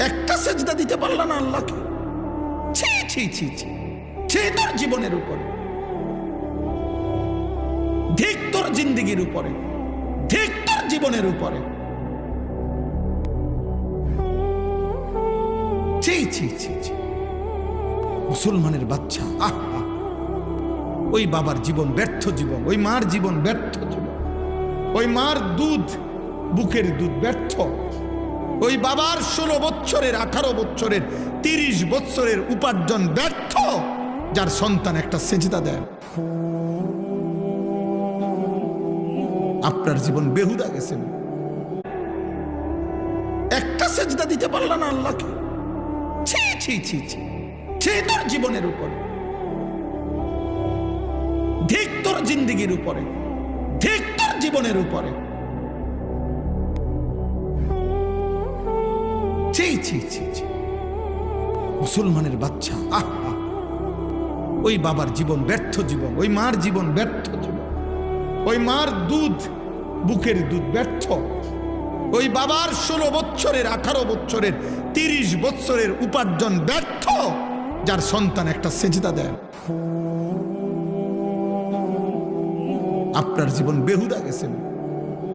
একটা সেজদা দিতে পারলা না আল্লাহকে। ছি ছি ছি ছি, ছি তোর জীবনের উপরে, ধিক তোর জিন্দেগির উপরে, ধিক তোর জীবনের উপরে। ছি ছি ছি ছি, মুসলমানের বাচ্চা। আহা, ওই বাবার জীবন ব্যর্থ জীবন, ওই মার জীবন ব্যর্থ জীবন, ওই মার দুধ, বুকের দুধ ব্যর্থ, ওই বাবার 16 বছরের 18 বছরের 30 বছরের উপার্জন ব্যর্থ, যার সন্তান একটা সেজদা দেয়। আপনার জীবন বেহুদা গেছে, একটা সেজদা দিতে পারলা না আল্লাহকে। ছি ছি ছি ছি, ছি তোর জীবনের উপরে, ধিক তোর জিন্দেগির উপরে, ধিক তোর জীবনের উপরে। ছি ছি ছি ছি, মুসলমানের বাচ্চা। আহা, ওই বাবার জীবন ব্যর্থ জীবন, ওই মার জীবন ব্যর্থ জীবন, ওই মার দুধ, বুকের দুধ ব্যর্থ, ওই বাবার 16 বছরের 18 বছরের 30 বছরের উপার্জন ব্যর্থ, যার সন্তান একটা সেজদা দেয়। আপনার জীবন বেহুদা গেছে।